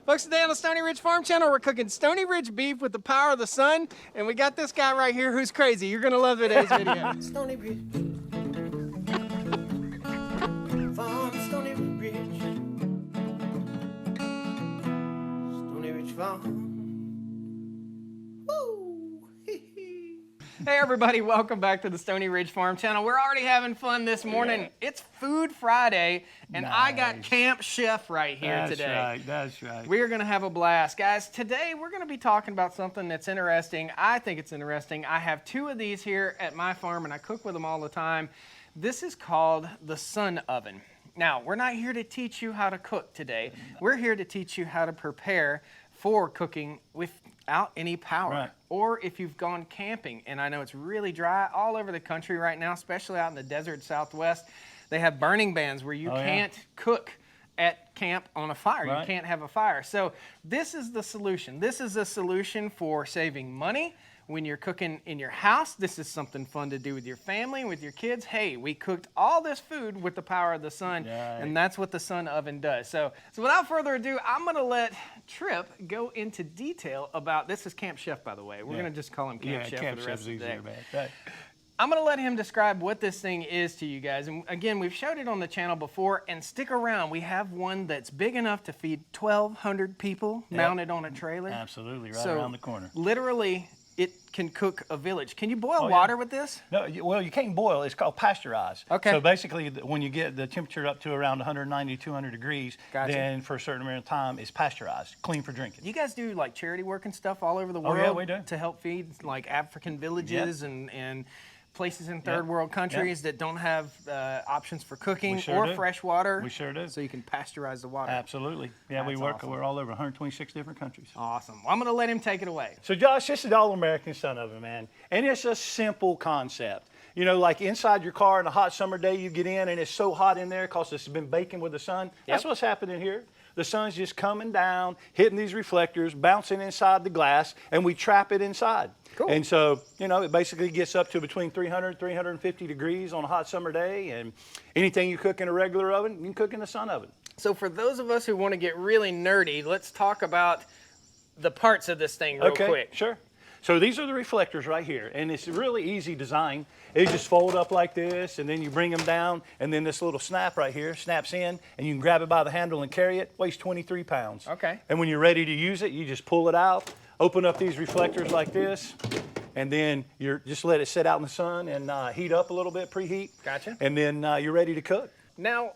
Folks, today on the Stoney Ridge Farm Channel, we're cooking Stoney Ridge beef with the power of the sun, and we got this guy right here who's crazy. You're gonna love today's video. Stoney Ridge Farm, Stoney Ridge, Stoney Ridge Farm. Woo! Hey everybody, welcome back to the Stoney Ridge Farm Channel. We're already having fun this morning. It's Food Friday, and I got Camp Chef right here today. That's right. We're gonna have a blast. Guys, today we're gonna be talking about something that's interesting. I think it's interesting. I have two of these here at my farm, and I cook with them all the time. This is called the sun oven. Now, we're not here to teach you how to cook today. We're here to teach you how to prepare for cooking without any power. Right. Or if you've gone camping, and I know it's really dry all over the country right now, especially out in the desert Southwest, they have burning bans where you can't cook at camp on a fire. Right. You can't have a fire. So this is the solution. This is a solution for saving money when you're cooking in your house. This is something fun to do with your family, with your kids. Hey, we cooked all this food with the power of the sun, and that's what the sun oven does. So without further ado, I'm gonna let Trip go into detail about, this is Camp Chef, by the way. We're gonna just call him Camp Chef for the rest of the day. Right. I'm gonna let him describe what this thing is to you guys. And again, we've showed it on the channel before, and stick around. We have one that's big enough to feed 1,200 people mounted on a trailer. Absolutely, right around the corner. Literally, it can cook a village. Can you boil water with this? No, well, you can't boil. It's called pasteurized. Okay. So basically, when you get the temperature up to around 190, 200 degrees, then for a certain amount of time, it's pasteurized, clean for drinking. You guys do like charity work and stuff all over the world? Oh, yeah, we do. To help feed like African villages and places in third world countries that don't have options for cooking or fresh water. We sure do. So you can pasteurize the water. Absolutely. Yeah, That's we work. awesome. We're all over 126 different countries. Awesome. Well, I'm going to let him take it away. So Josh, this is the all-American sun oven, man. And it's a simple concept. You know, like inside your car on a hot summer day, you get in and it's so hot in there because it's been baking with the sun. That's what's happening here. The sun's just coming down, hitting these reflectors, bouncing inside the glass, and we trap it inside. Cool. And so, you know, it basically gets up to between 300, 350 degrees on a hot summer day, and anything you cook in a regular oven, you can cook in the sun oven. So for those of us who want to get really nerdy, let's talk about the parts of this thing real quick. Sure. So these are the reflectors right here, and it's a really easy design. They just fold up like this, and then you bring them down, and then this little snap right here snaps in, and you can grab it by the handle and carry it. Weighs 23 pounds. Okay. And when you're ready to use it, you just pull it out, open up these reflectors like this, and then you just let it sit out in the sun and heat up a little bit, preheat. Gotcha. And then you're ready to cook. Now,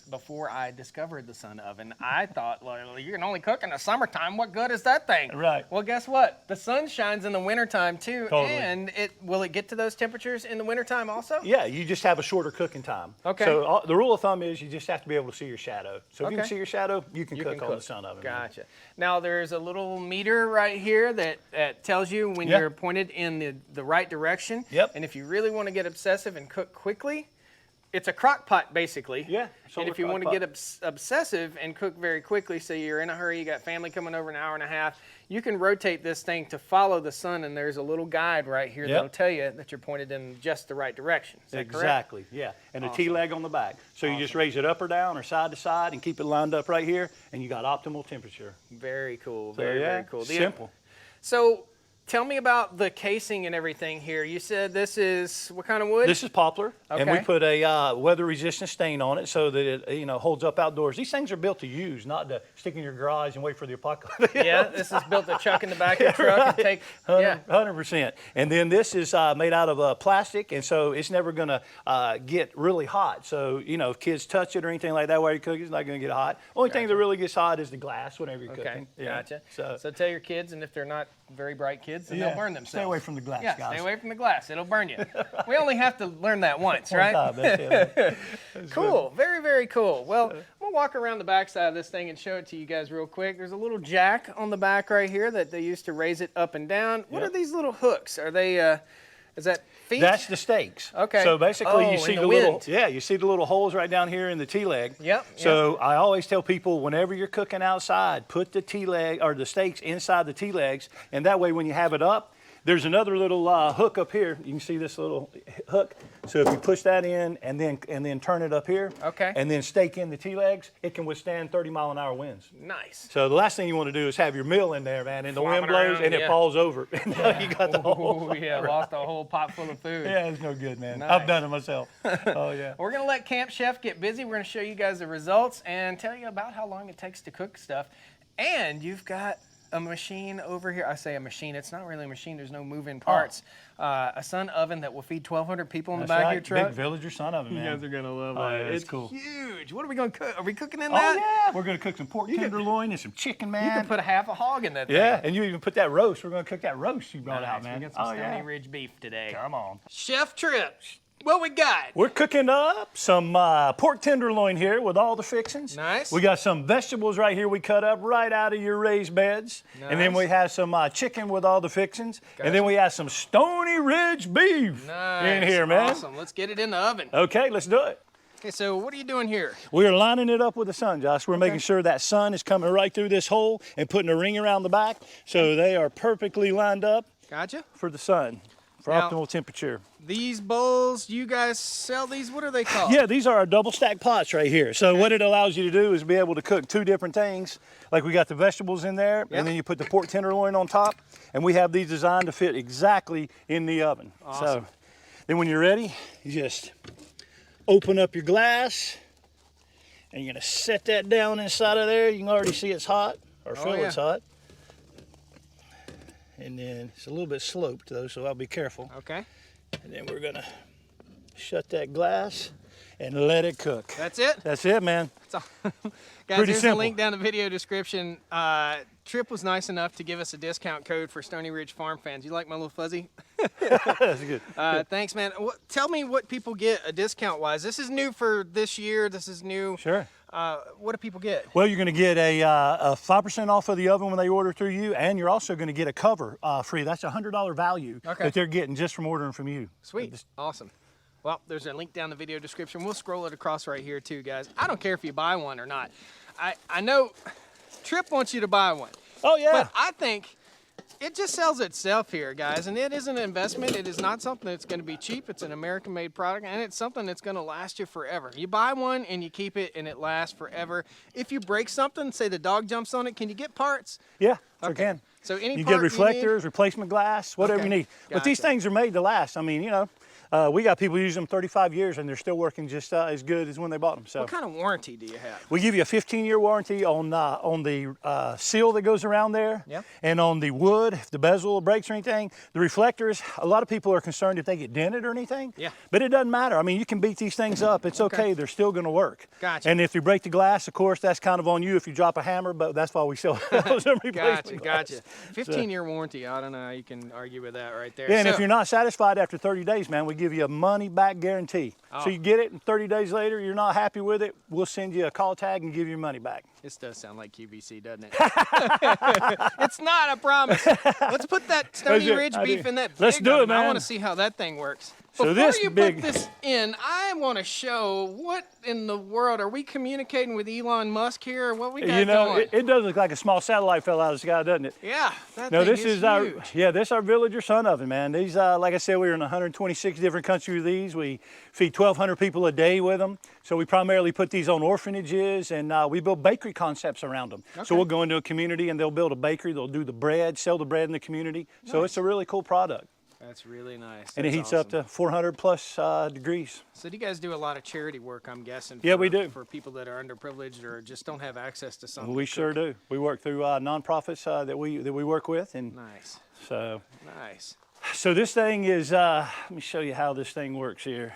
before I discovered the sun oven, I thought, well, you can only cook in the summertime. What good is that thing? Right. Well, guess what? The sun shines in the wintertime too. Totally. And will it get to those temperatures in the wintertime also? Yeah, you just have a shorter cooking time. Okay. So the rule of thumb is you just have to be able to see your shadow. So if you can see your shadow, you can cook on the sun oven. Gotcha. Now there's a little meter right here that tells you when you're pointed in the right direction. Yep. And if you really want to get obsessive and cook quickly, it's a crock pot basically. Yeah. And if you want to get obsessive and cook very quickly, so you're in a hurry, you got family coming over in an hour and a half, you can rotate this thing to follow the sun, and there's a little guide right here that'll tell you that you're pointed in just the right direction. Is that correct? Exactly, yeah. And a T-leg on the back. So you just raise it up or down or side to side and keep it lined up right here, and you got optimal temperature. Very cool. So, very cool. Simple. So tell me about the casing and everything here. You said this is what kind of wood? This is poplar, and we Okay. put a weather-resistant stain on it so that it holds up outdoors. These things are built to use, not to stick in your garage and wait for the apocalypse. Yeah, this is built to chuck in the back of your truck and take. 100%. And then this is made out of plastic, and so it's never going to get really hot. So, you know, if kids touch it or anything like that while you're cooking, it's not going to get hot. Only thing that really gets hot is the glass whenever you're cooking. Gotcha. So tell your kids, and if they're not very bright kids, then they'll burn themselves. Stay away from the glass, Yeah, guys. stay away from the glass. It'll burn you. We only have to learn that once, right? One time, that's it. Cool. Very, very cool. Well, I'm going to walk around the back side of this thing and show it to you guys real quick. There's a little jack on the back right here that they use to raise it up and down. What are these little hooks? Are they, is that feet? That's the stakes. Okay. So basically, you see in the wind. little, you see the little holes right down here in the T-leg. Yep. So I always tell people, whenever you're cooking outside, put the T-leg or the stakes inside the T-legs, and that way when you have it up, There's another little hook up here. You can see this little hook. So if you push that in and then turn it up here, Okay. and then stake in the T-legs, it can withstand 30-mile-an-hour winds. Nice. So the last thing you want to do is have your meal in there, man, and the wind Flopping blows around, and it yeah. falls over. And now you got the whole. Oh, yeah, lost a whole pot full of food. Yeah, it's no good, man. Nice. I've done it myself. Oh, yeah. We're going to let Camp Chef get busy. We're going to show you guys the results and tell you about how long it takes to cook stuff. And you've got a machine over here. I say a machine. It's not really a machine. There's no moving parts. A sun oven that will feed 1,200 people in the back of your truck. Big villager son of it, man. You guys are going to love Oh, it. yeah, it's It's cool. huge. What are we going to cook? Are we cooking in Oh, that? yeah. We're going to cook some pork tenderloin and some chicken, man. You can put a half a hog in that thing. Yeah, and you even put that roast. We're going to cook that roast you brought out, Nice. man. We got some Oh, Stoney yeah. Ridge beef today. Come on. Chef Trip, what we got? We're cooking up some pork tenderloin here with all the fixings. Nice. We got some vegetables right here we cut up right out of your raised beds. And then Nice. we have some chicken with all the fixings. Gotcha. And then we have some Stoney Ridge beef Nice. in here, man. Awesome. Let's get it in the oven. Okay, let's do it. Okay, so what are you doing here? We're lining it up with the sun, Josh. We're making sure that sun is coming right through this hole and putting a ring around the back so they are perfectly lined up Gotcha. for the sun, for Now- optimal temperature. These bowls, you guys sell these? What are they called? Yeah, these are our double stack pots right here. So what it allows you to do is be able to cook two different things. Like we got the vegetables in there, Yep. and then you put the pork tenderloin on top, and we have these designed to fit exactly in the oven. Awesome. So then when you're ready, you just open up your glass, and you're gonna set that down inside of there. You can already see it's hot, or feel yeah. it's hot. And then it's a little bit sloped though, so I'll be careful. Okay. And then we're gonna shut that glass and let it cook. That's it? That's it, man. That's all. Guys, Pretty there's simple. a link down in the video description. Trip was nice enough to give us a discount code for Stoney Ridge Farm fans. You like my little fuzzy? That's good. Thanks, man. Tell me what people get discount-wise. This is new for this year. This is new. Sure. What do people get? Well, you're gonna get a 5% off of the oven when they order through you, and you're also gonna get a cover free. That's a $100 value Okay. that they're getting just from ordering from you. Sweet. Awesome. Well, there's a link down in the video description. We'll scroll it across right here too, guys. I don't care if you buy one or not. I know Trip wants you to buy one. Oh yeah. But I think it just sells itself here, guys, and it is an investment. It is not something that's going to be cheap. It's an American-made product, and it's something that's going to last you forever. You buy one, and you keep it, and it lasts forever. If you break something, say the dog jumps on it, can you get parts? Yeah, sure Okay. can. So any You part get reflectors, replacement glass, whatever Okay. you need. But these Gotcha. things are made to last. I mean, you know, we got people using them 35 years and they're still working just as good as when they bought them. So What kind of warranty do you have? we give you a 15-year warranty on the seal that goes around there, Yep. and on the wood, if the bezel breaks or anything. The reflectors, a lot of people are concerned if they get dented or anything. Yeah. But it doesn't matter. I mean, you can beat these things up. It's okay. They're still going to work. Gotcha. And if you break the glass, of course, that's kind of on you if you drop a hammer. But that's why we sell those replacement Gotcha, glass. gotcha. 15-year warranty. I don't know how you can argue with that right there. Yeah, and So- if you're not satisfied after 30 days, man, we give you a money-back guarantee. Oh. So you get it, and 30 days later, you're not happy with it, we'll send you a call tag and give you your money back. This does sound like QVC, doesn't it? It's not, I promise. Let's put that Stoney That's it. Ridge I beef do. in that Let's big do it, oven. I man. want to see how that thing works. So Before this you big- put this in, I want to show what in the world. Are we communicating with Elon Musk here, or what we got You know, going? it does look like a small satellite fell out of the sky, doesn't it? Yeah, that No, thing this is our, huge. yeah, this is our villager sun oven, man. These, like I said, we're in 126 different countries with these. We feed 1,200 people a day with them. So we primarily put these on orphanages, and we build bakery concepts around them. Okay. So we'll go into a community and they'll build a bakery. They'll do the bread, sell the bread in the community. So it's a really cool product. That's really nice. And it That's heats up awesome. to 400 plus degrees. So do you guys do a lot of charity work, I'm guessing? Yeah, for- we do. For people that are underprivileged or just don't have access to something. We to sure cook. do. We work through nonprofits that we work with, and Nice, so nice. this thing is. Let me show you how this thing works here.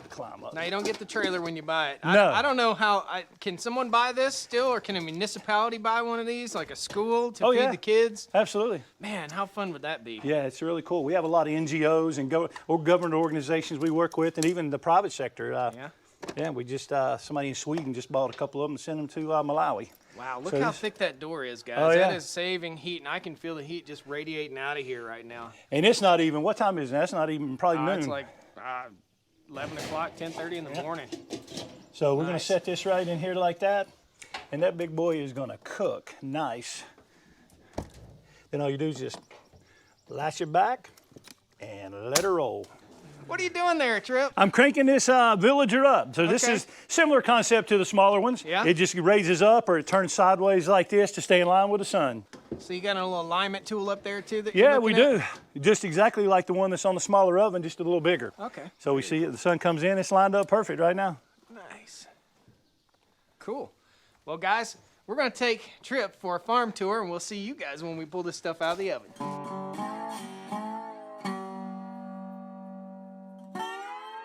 Climb up. Now, you don't get the trailer when you buy it. No. I don't know how, can someone buy this still, or can a municipality buy one of these, like a school to Oh, feed yeah. the kids? Absolutely. Man, how fun would that be? Yeah, it's really cool. We have a lot of NGOs and government organizations we work with, and even the private sector. Yeah? Yeah, we just somebody in Sweden just bought a couple of them and sent them to Malawi. Wow, look So how this- thick that door is, guys. Oh, That yeah. is saving heat, and I can feel the heat just radiating out of here right now. And it's not even, what time is it? That's not even probably noon. It's like 11 o'clock, 10:30 in the morning. So we're going to Nice. set this right in here like that, and that big boy is going to cook nice. Then all you do is just Lash it back and let her roll. What are you doing there, Trip? I'm cranking this villager up. So this Okay. is similar concept to the smaller ones. Yeah. It just raises up or it turns sideways like this to stay in line with the sun. So you got a little alignment tool up there too that Yeah, you're we looking do. Just exactly like the one that's on the smaller oven, just a little bigger. at? Okay. So we see it, the sun comes in, it's lined up perfect right now. Nice. Cool. Well, guys, we're going to take Trip for a farm tour, and we'll see you guys when we pull this stuff out of the oven.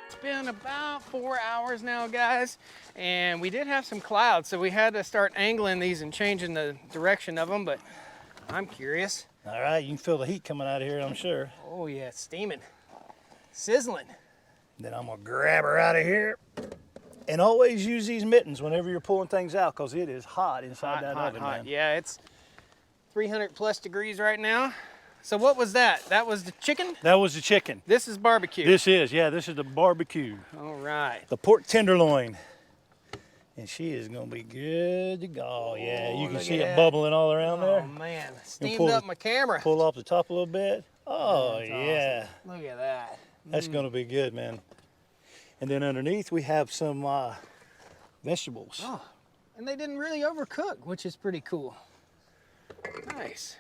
It's been about 4 hours now, guys, and we did have some clouds, so we had to start angling these and changing the direction of them, but I'm curious. All right, you can feel the heat coming out of here, I'm sure. Oh, yeah, it's steaming. Sizzling. Then I'm gonna grab her out of here. And always use these mittens whenever you're pulling things out because it is hot inside that oven, man. Yeah, it's 300 plus degrees right now. So what was that? That was the chicken? That was the chicken. This is barbecue. This is the barbecue. All right. The pork tenderloin. And she is gonna be good to go. Oh, yeah, you can look see at it that. bubbling all around Oh, there. man. pull Steamed up the- my camera. Pull off the top a little bit. Oh, That's yeah. awesome. Look at that. That's gonna be good, man. And then underneath we have some vegetables. Oh, and they didn't really overcook, which is pretty cool. Nice.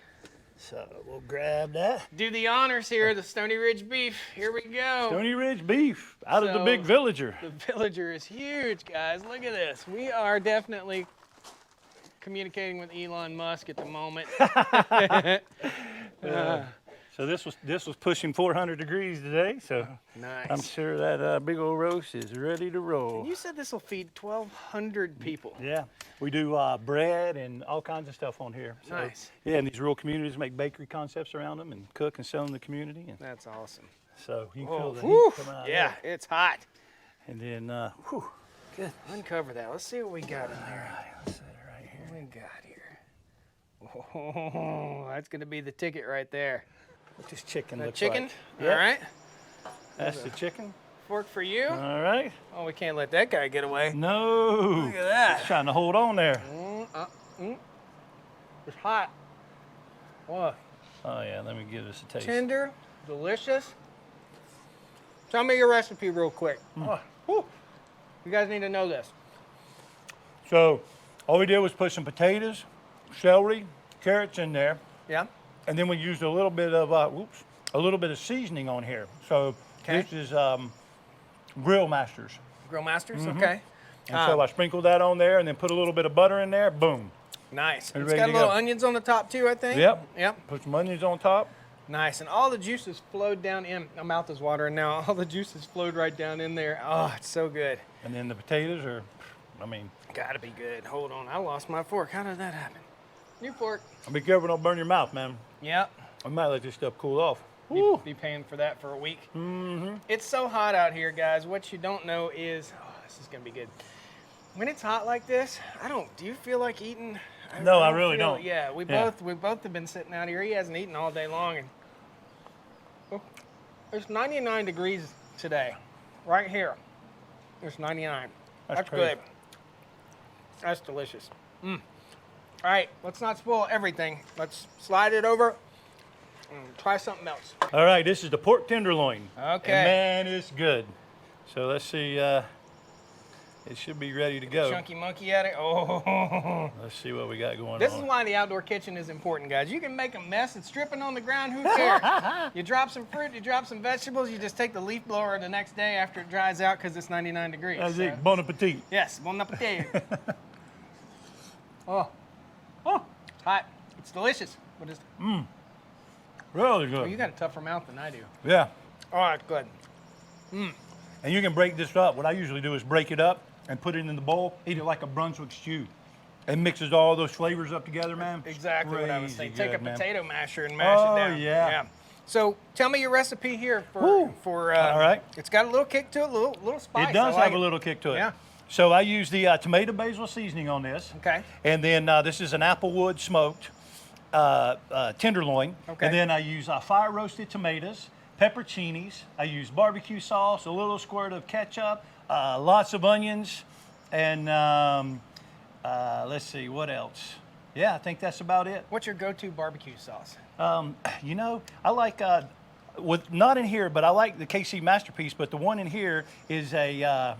So we'll grab that. Do the honors here, the Stoney Ridge beef. Here we go. Stoney Ridge beef out of the So- big villager. The villager is huge, guys. Look at this. We are definitely communicating with Elon Musk at the moment. So this was pushing 400 degrees today. So Nice. I'm sure that big old roast is ready to roll. You said this will feed 1,200 people. Yeah, we do bread and all kinds of stuff on here. So, Nice. Yeah, and these rural communities make bakery concepts around them and cook and sell in the community. And That's awesome. so you can Oh, feel the whew. heat coming out. Yeah, There. it's hot. And then, whew, good. Uncover that. Let's see what we got in there. All right, let's set it right here. What we got here? Oh, that's gonna be the ticket right there. What this chicken The looks chicken. like. All Yep, right. that's the chicken. Fork for you. All right. Oh, we can't let that guy get away. No. Look at that. Trying to hold on there. It's hot. Whoa. Oh yeah, let me give this a taste. Tender, delicious. Tell me your recipe real quick. Oh, whew. You guys need to know this. So all we did was put some potatoes, celery, carrots in there, Yeah. and then we used a little bit of a little bit of seasoning on here. So Okay. this is Grill Masters, Grill Masters. Okay. and so I sprinkled that on there, and then put a little bit of butter in there. Boom. Nice. Are you It's ready got to little go? onions on the top too, I think. Yep. Yep. Put some onions on top. Nice. And all the juices flowed down in. My mouth is watering now. All the juices flowed right down in there. Oh, it's so good. And then the potatoes are, Gotta be good. Hold on. I lost my fork. How did that happen? New fork. be careful, don't burn your mouth, man. Yep. We might let this stuff cool off. Be paying for that for a week. Mm-hmm. It's so hot out here, guys. What you don't know is, this is gonna be good. When it's hot like this, do you feel like eating? No, I really don't. Yeah, we Yeah. both have been sitting out here. He hasn't eaten all day long, and it's 99 degrees today, right here. It's 99. That's crazy. good. That's delicious. All right, let's not spoil everything. Let's slide it over and try something else. All right, this is the pork tenderloin. Okay. And man, it's good. So let's see, it should be ready to go. Chunky monkey at it. Oh. Let's see what we got going This on. is why the outdoor kitchen is important, guys. You can make a mess. It's dripping on the ground. Who cares? You drop some fruit, you drop some vegetables. You just take the leaf blower the next day after it dries out because it's 99 degrees. That's So- it, bon appetit. Yes, bon appetit. Oh, it's hot. It's delicious. What is? Really good. Oh, you got a tougher mouth than I do. Yeah, All right, good. and you can break this up. What I usually do is break it up and put it in the bowl, eat it like a Brunswick stew. It mixes all those flavors up together, man. Exactly what I was Crazy thinking. Take a good, man. potato masher and mash Oh, it down. yeah. So tell me your recipe here Woo. for. All right. It's got a little kick to it, little spice. It does I like have a little kick to it. Yeah. So I use the tomato basil seasoning on this. Okay. And then this is an applewood smoked tenderloin. Okay. And then I use fire roasted tomatoes, pepperoncinis. I use barbecue sauce, a little squirt of ketchup, lots of onions, and let's see what else. Yeah, I think that's about it. What's your go-to barbecue sauce? You know, I like, with not in here, but I like the KC Masterpiece, but the one in here is a,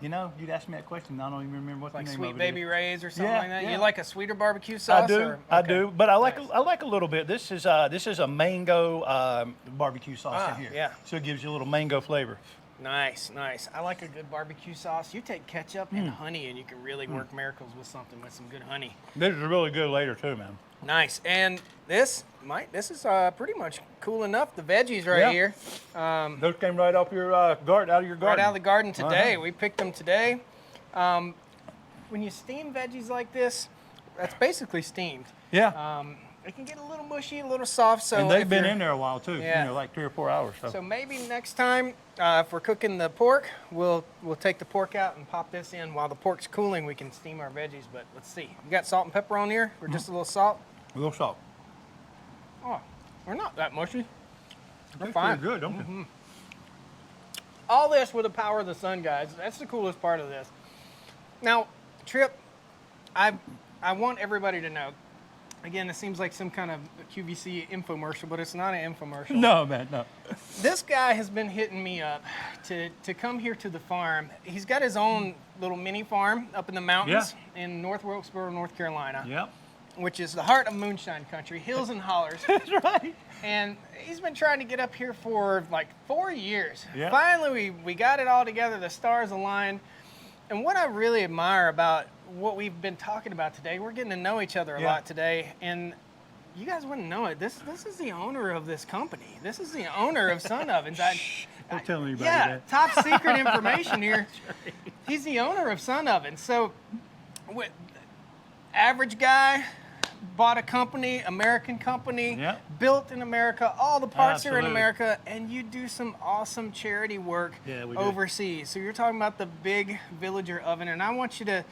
you know, you'd ask me that question, I don't even remember what Like the name Sweet of it Baby is. Ray's or something Yeah, like that? yeah. You like a sweeter barbecue sauce? I do, or? I Okay. do, but I like Nice. I like a little bit. This is a mango barbecue sauce in here. Yeah. So it gives you a little mango flavor. Nice, nice. I like a good barbecue sauce. You take ketchup Hmm. and honey, and you can really work miracles with something with some good honey. This is really good later too, man. Nice. And this, Mike, this is pretty much cool enough. The veggies right Yeah. here, Those came right off your garden, out of your garden. right out of the garden today. Uh-huh. We picked them today. When you steam veggies like this, that's basically steamed. Yeah. It can get a little mushy, a little soft. So and they've if been you're- in there a while too. Yeah. You know, like 3 or 4 hours. So maybe next time, if we're cooking the pork, we'll take the pork out and pop this in while the pork's cooling. We can steam our veggies. But let's see. You got salt and pepper on here, or just a little salt? a little salt. Oh, we're not that mushy. We're Tastes fine. pretty good, don't it? All this with the power of the sun, guys. That's the coolest part of this. Now, Trip, I want everybody to know. Again, it seems like some kind of QVC infomercial, but it's not an infomercial. No, man, no. This guy has been hitting me up to come here to the farm. He's got his own little mini farm up in the mountains in North Wilkesboro, North Carolina, Yep. which is the heart of moonshine country, hills and hollers. That's right. And he's been trying to get up here for like 4 years. Yeah. Finally, we got it all together. The stars aligned. And what I really admire about what we've been talking about today, we're getting to know each other a lot today. And you guys wouldn't know it. This is the owner of this company. This is the owner of Sun Ovens. Don't tell anybody Yeah, that. top secret information here. He's the owner of Sun Ovens. So, average guy, bought a company, American company, Yep. built in America, all the parts are in Absolutely. America, and you do some awesome charity work Yeah, we do. overseas. So you're talking about the big Villager oven, and I want you to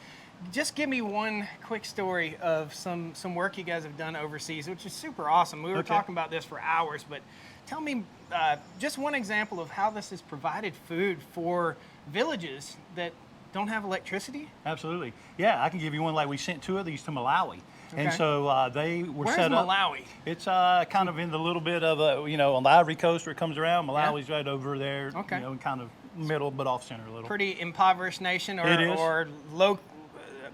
just give me one quick story of some work you guys have done overseas, which is super awesome. We were Okay. talking about this for hours, but tell me just one example of how this has provided food for villages that don't have electricity. Absolutely. Yeah, I can give you one. Like we sent 2 of these to Malawi. And Okay. so they were Where's set up. Malawi? It's kind of in the little bit of on the Ivory Coast where it comes around. Malawi's right over there. Okay. You know, kind of middle but off center a little. Pretty impoverished nation, It is. or low,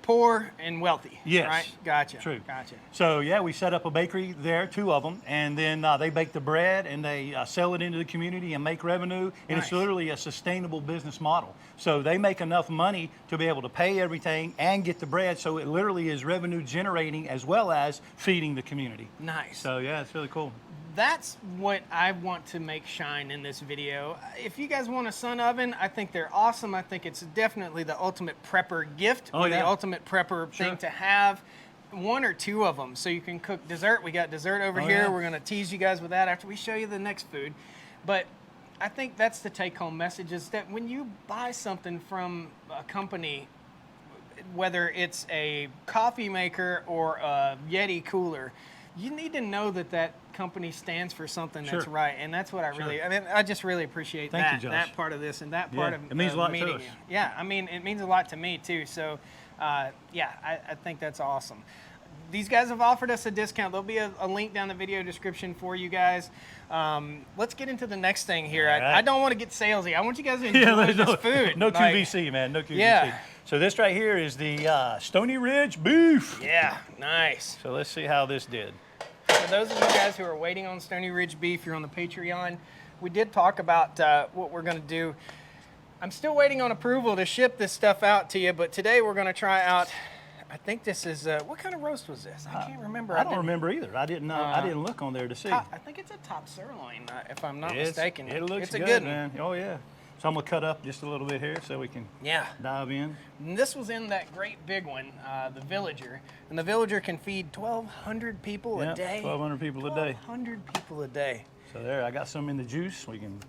poor and wealthy. Yes. Right. Gotcha. True. Gotcha. So yeah, we set up a bakery there, 2 of them, and then they bake the bread and they sell it into the community and make revenue. And Nice. it's literally a sustainable business model. So they make enough money to be able to pay everything and get the bread. So it literally is revenue generating as well as feeding the community. Nice. So yeah, it's really cool. That's what I want to make shine in this video. If you guys want a Sun Oven, I think they're awesome. I think it's definitely the ultimate prepper gift, Oh, or the yeah. ultimate prepper thing to have. 1 or 2 of them, so you can cook dessert. We got dessert over Oh, here. yeah. We're gonna tease you guys with that after we show you the next food. But I think that's the take-home message, is that when you buy something from a company, whether it's a coffee maker or a Yeti cooler, you need to know that that company stands for something that's Sure. right, and that's what I really. I mean, I just really appreciate Thank you, Josh. that part of this and that part Yeah, of it means a lot to meeting us. you. Yeah, I mean, it means a lot to me too. So, yeah, I think that's awesome. These guys have offered us a discount. There'll be a link down the video description for you guys. Let's get into the next thing here. All right. I don't want to get salesy. I want you guys to enjoy this food. No Like, QVC, man. No QVC. Yeah. So this right here is the Stoney Ridge beef. Yeah, nice. So let's see how this did. For those of you guys who are waiting on Stoney Ridge beef, you're on the Patreon. We did talk about what we're going to do. I'm still waiting on approval to ship this stuff out to you, but today we're going to try out. I think this is what kind of roast was this? I can't remember. I don't remember either. I didn't know. I didn't look on there to see. I think it's a top sirloin, if I'm not It's- mistaken. It looks it's a good, good man. Oh yeah. So I'm gonna cut up just a little bit here so we can Yeah. dive in. And this was in that great big one, the Villager, and the Villager can feed 1,200 people Yeah, a day. 1,200 people a day. 1,200 people a day. So there, I got some in the juice. We can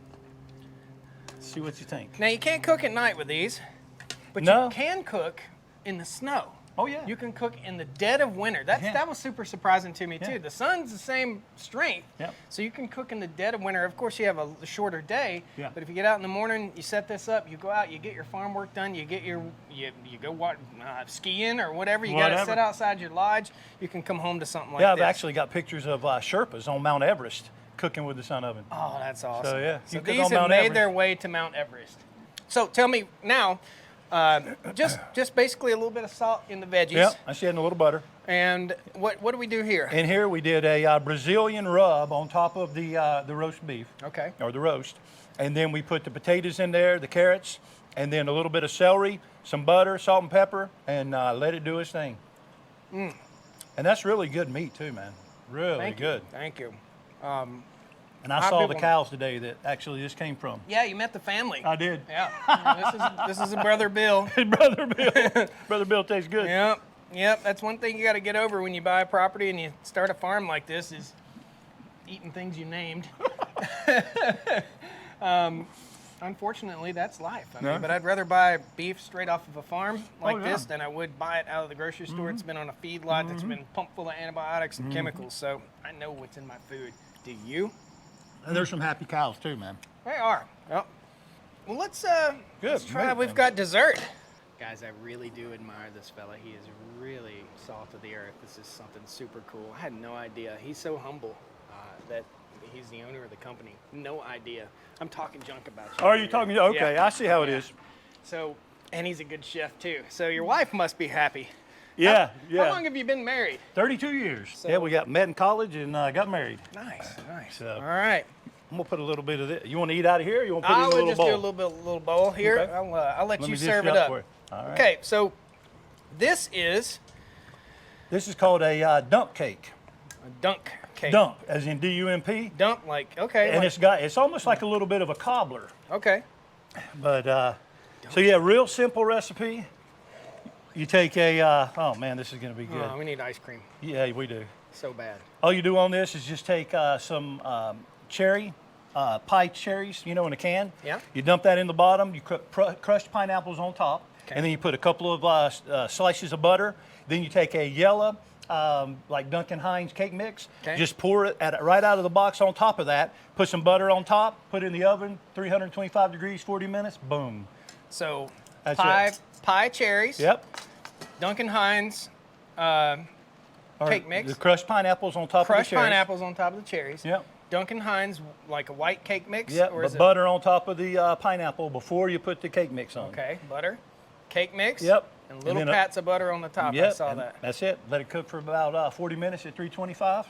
see what you think. Now you can't cook at night with these, but No. you can cook in the snow. Oh, yeah. You can cook in the dead of winter. That was super surprising to me, too. The sun's the same strength, so you can cook in the dead of winter. Of course, you have a shorter day, but if you get out in the morning, you set this up, you go out, you get your farm work done, you get you go skiing or whatever. You got to sit outside your lodge. You can come home to something like this. Yeah, I've actually got pictures of Sherpas on Mount Everest cooking with the sun oven. Oh, that's awesome. So, yeah. So these have made their way to Mount Everest. So tell me now, just basically a little bit of salt in the veggies. Yeah, I see it in a little butter. And what do we do here? In here we did a Brazilian rub on top of the roast beef. Okay. Or the roast. And then we put the potatoes in there, the carrots, and then a little bit of celery, some butter, salt and pepper, and let it do its thing. And that's really good meat too, man. Really good. Thank you. And I saw the cows today that actually this came from. Yeah, you met the family. I did. Yeah. This is a Brother Bill. Brother Bill. Brother Bill tastes good. Yep. That's one thing you got to get over when you buy a property and you start a farm like this is eating things you named. Unfortunately, that's life. I mean, but I'd rather buy beef straight off of a farm like this than I would buy it out of the grocery store. It's been on a feed lot that's been pumped full of antibiotics and chemicals, so I know what's in my food. Do you? And there's some happy cows too, man. They are. Yep. Well, let's try. We've got dessert. Guys, I really do admire this fella. He is really salt of the earth. This is something super cool. I had no idea. He's so humble that he's the owner of the company. No idea. I'm talking junk about you. Oh, are you talking? Okay, yeah. I see how it is. So, and he's a good chef too. So your wife must be happy. Yeah, How long have you been married? 32 years. So, yeah, we got met in college and got married. Nice. So, all right. I'm gonna put a little bit of this. You want to eat out of here? Or you want to put it in a little bowl? I would just do a little bowl here. Okay. I'll let you serve it up. For you. All right. Okay, so this is called a dump cake. A dunk cake. Dump, as in D-U-M-P. Dump, like okay. And it's almost like a little bit of a cobbler. Okay. But so yeah, real simple recipe. You take a oh man, this is gonna be good. Oh, we need ice cream. Yeah, we do. So bad. All you do on this is just take some cherry, pie cherries, in a can. Yeah. You dump that in the bottom. You crushed pineapples on top, and then you put a couple of slices of butter. Then you take a yellow, like Duncan Hines cake mix. Okay. Just pour it right out of the box on top of that. Put some butter on top. Put it in the oven, 325 degrees, 40 minutes. Boom. So That's pie cherries. Yep. Duncan Hines cake mix. The crushed pineapples on top of the cherries. Crushed pineapples on top of the cherries. Yep. Duncan Hines, like a white cake mix? Yep, or but butter on top of the pineapple before you put the cake mix on. Okay, butter, cake mix. Yep. And little pats of butter on the top. Yep, I saw that. That's it. Let it cook for about 40 minutes at 325.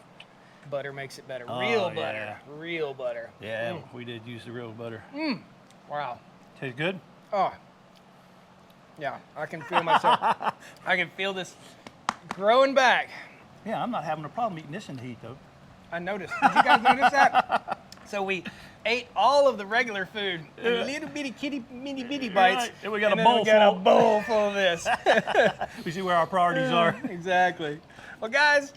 Butter makes it better. Real butter. Yeah. Real butter. Yeah, we did use the real butter. Wow. Tastes good? Oh. Yeah, I can feel myself. I can feel this growing back. Yeah, I'm not having a problem eating this in the heat, though. I noticed. Did you guys notice that? So we ate all of the regular food in little bitty bitty bites. Right. And we got and a then bowl we got full. a bowl full of this. We see where our priorities are. Exactly. Well, guys,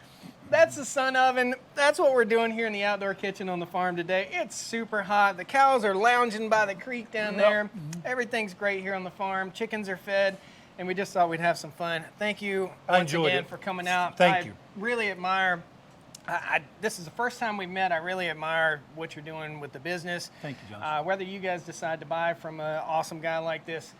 that's the sun oven. That's what we're doing here in the outdoor kitchen on the farm today. It's super hot. The cows are lounging by the creek down there. Everything's great here on the farm. Chickens are fed. And we just thought we'd have some fun. Thank you once again for coming out. Thank you. Really admire. This is the first time we've met. I really admire what you're doing with the business. Thank you, John. Whether you guys decide to buy from an awesome guy like this,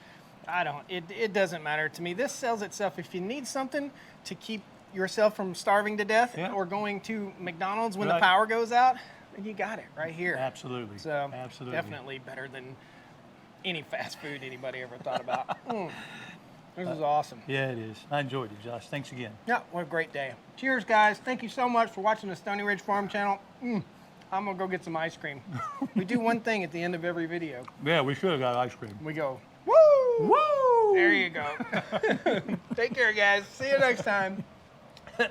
I don't. It doesn't matter to me. This sells itself. If you need something to keep yourself from starving to death or going to McDonald's when the power goes out, then you got it right here. Absolutely. So absolutely. Definitely better than any fast food anybody ever thought about. This is awesome. Yeah, it is. I enjoyed it, Josh. Thanks again. Yeah, what a great day. Cheers, guys. Thank you so much for watching the Stoney Ridge Farm channel. I'm going to go get some ice cream. We do one thing at the end of every video. Yeah, we should have got ice cream. We go, woo! Woo! There you go. Take care, guys. See you next time.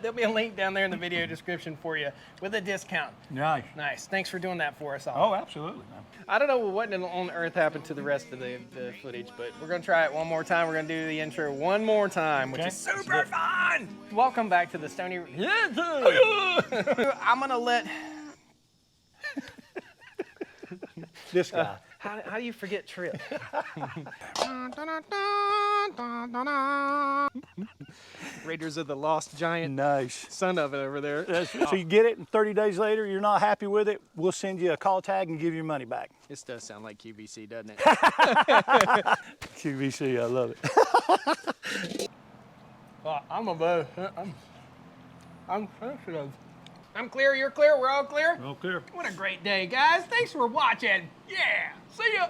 There'll be a link down there in the video description for you with a discount. Nice. Nice. Thanks for doing that for us all. Oh, absolutely, man. I don't know what on earth happened to the rest of the footage, but we're going to try it one more time. We're going to do the intro one more time, which is super fun. Welcome back to the Stoney. I'm going to let... This guy. How do you forget Trip? Raiders of the Lost Giant. Nice. Son of it over there. So you get it, and 30 days later, you're not happy with it, we'll send you a call tag and give you your money back. This does sound like QVC, doesn't it? QVC, I love it. I'm sensitive. I'm clear, you're clear, we're all clear? All clear. What a great day, guys. Thanks for watching. Yeah, see ya.